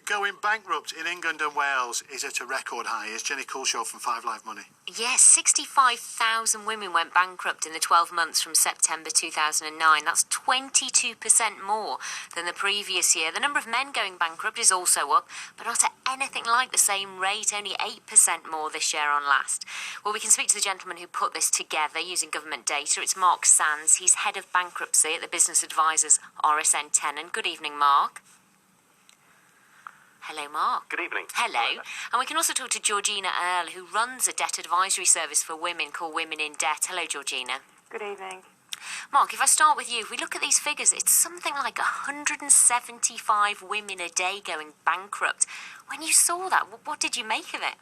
going bankrupt in England and Wales is at a record high. Here's Jenny Coulshaw from 5 Live Money. Yes, 65,000 women went bankrupt in the 12 months from September 2009. That's 22% more than the previous year. The number of men going bankrupt is also up, but not at anything like the same rate, only 8% more this year on last. Well, we can speak to the gentleman who put this together using government data. It's Mark Sands. He's head of bankruptcy at the Business Advisors RSN Tenant. Good evening, Mark. Hello, Mark. Good evening. Hello. And we can also talk to Georgina Earle, who runs a debt advisory service for women called Women in Debt. Hello, Georgina. Good evening. Mark, if I start with you, if we look at these figures, it's something like 175 women a day going bankrupt. When you saw that, what did you make of it?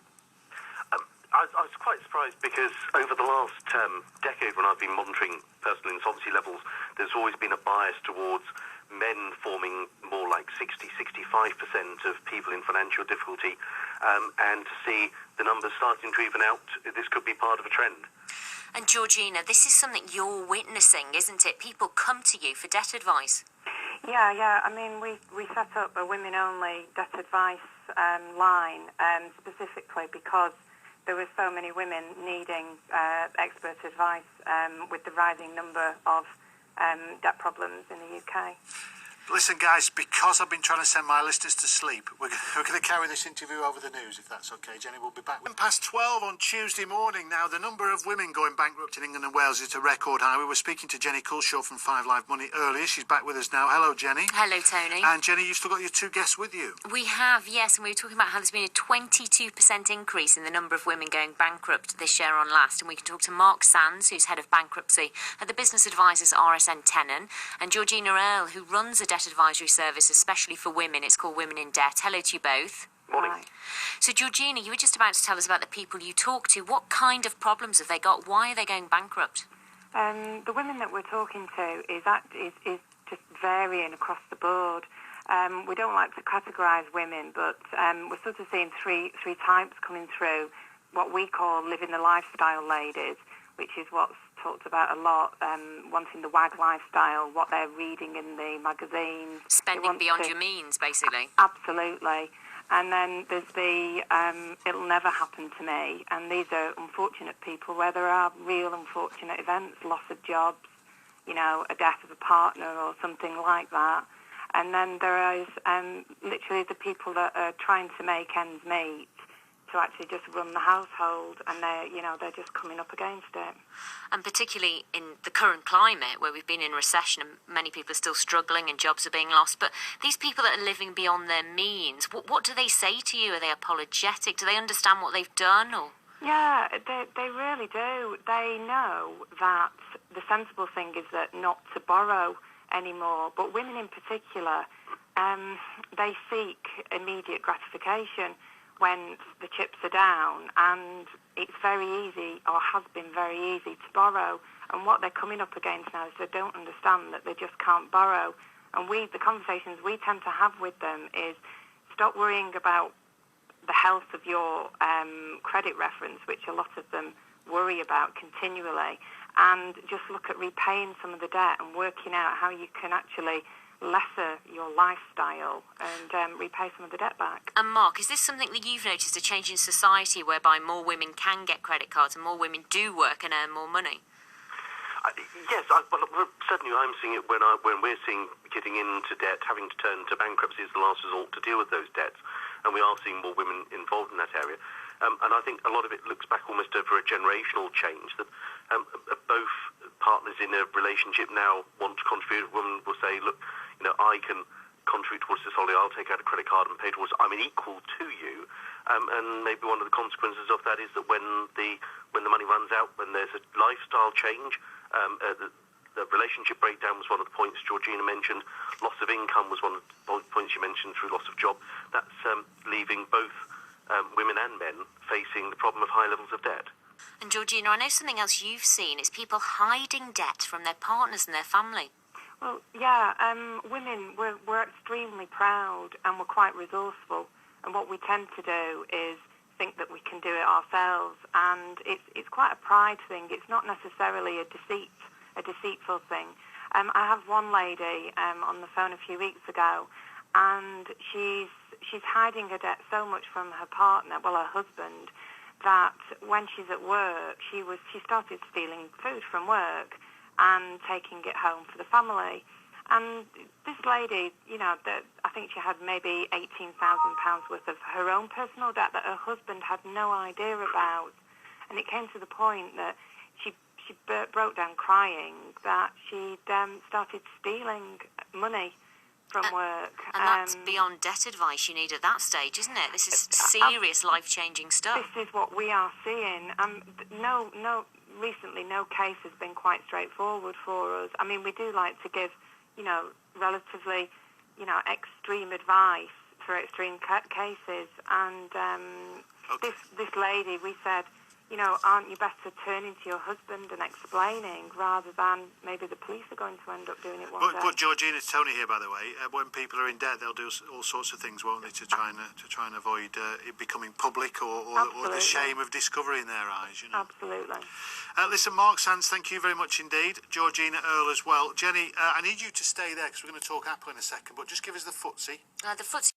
I was quite surprised because over the last decade, when I've been monitoring personal insolvency levels, there's always been a bias towards men forming more like 60-65% of people in financial difficulty, and to see the numbers starting to even out, this could be part of a trend. And Georgina, this is something you're witnessing, isn't it? People come to you for debt advice. Yeah. I mean, we set up a women-only debt advice line specifically because there were so many women needing expert advice with the rising number of debt problems in the UK. Listen, guys, because I've been trying to send my listeners to sleep, we're going to carry this interview over the news, if that's okay. Jenny will be back. 12 on Tuesday morning. Now, the number of women going bankrupt in England and Wales is at a record high. We were speaking to Jenny Coulshaw from 5 Live Money earlier. She's back with us now. Hello, Jenny. Hello, Tony. And Jenny, you've still got your two guests with you. We have, yes, and we were talking about how there's been a 22% increase in the number of women going bankrupt this year on last. And we can talk to Mark Sands, who's head of bankruptcy at the Business Advisors RSN Tenant, and Georgina Earle, who runs a debt advisory service especially for women. It's called Women in Debt. Hello to you both. Morning. Right. So Georgina, you were just about to tell us about the people you talk to. What kind of problems have they got? Why are they going bankrupt? The women that we're talking to is just varying across the board. We don't like to categorise women, but we're sort of seeing three types coming through. What we call living the lifestyle ladies, which is what's talked about a lot, wanting the WAG lifestyle, what they're reading in the magazines. Spending beyond your means, basically. Absolutely. And then there's the it'll never happen to me. And these are unfortunate people where there are real unfortunate events, loss of jobs, a death of a partner or something like that. And then there is literally the people that are trying to make ends meet to actually just run the household, and they're just coming up against it. And particularly in the current climate where we've been in recession and many people are still struggling and jobs are being lost, but these people that are living beyond their means, what do they say to you? Are they apologetic? Do they understand what they've done? Or? Yeah, they really do. They know that the sensible thing is that not to borrow anymore, but women in particular, they seek immediate gratification when the chips are down, and it's very easy, or has been very easy, to borrow. And what they're coming up against now is they don't understand that they just can't borrow. And the conversations we tend to have with them is stop worrying about the health of your credit reference, which a lot of them worry about continually, and just look at repaying some of the debt and working out how you can actually lesser your lifestyle and repay some of the debt back. And Mark, is this something that you've noticed, a change in society whereby more women can get credit cards and more women do work and earn more money? Yes, certainly I'm seeing it when we're seeing getting into debt, having to turn to bankruptcy as the last resort to deal with those debts, and we are seeing more women involved in that area. And I think a lot of it looks back almost over a generational change, that both partners in a relationship now want to contribute. A woman will say, look, I can contribute towards this holiday, I'll take out a credit card and pay towards it. I'm equal to you. And maybe one of the consequences of that is that when the money runs out, when there's a lifestyle change, the relationship breakdown was one of the points Georgina mentioned. Loss of income was one of the points you mentioned through loss of job. That's leaving both women and men facing the problem of high levels of debt. And Georgina, I know something else you've seen is people hiding debt from their partners and their family. Well, yeah, women, we're extremely proud and we're quite resourceful. And what we tend to do is think that we can do it ourselves. And it's quite a pride thing. It's not necessarily a deceitful thing. I have one lady on the phone a few weeks ago, and she's hiding her debt so much from her partner, well, her husband, that when she's at work, she started stealing food from work and taking it home for the family. And this lady, I think she had maybe £18,000 worth of her own personal debt that her husband had no idea about. And it came to the point that she broke down crying, that she'd started stealing money from work. And that's beyond debt advice you need at that stage, isn't it? This is serious life-changing stuff. This is what we are seeing. Recently, no case has been quite straightforward for us. I mean, we do like to give, relatively, extreme advice for extreme cases. And Okay. this lady, we said, aren't you better turning to your husband and explaining rather than maybe the police are going to end up doing it one day? But Georgina, it's Tony here, by the way. When people are in debt, they'll do all sorts of things, won't they, to try and avoid it becoming public or the shame of discovery in their eyes. Absolutely. Listen, Mark Sands, thank you very much indeed. Georgina Earl as well. Jenny, I need you to stay there because we're going to talk Apple in a second. But just give us the footsie. The footsie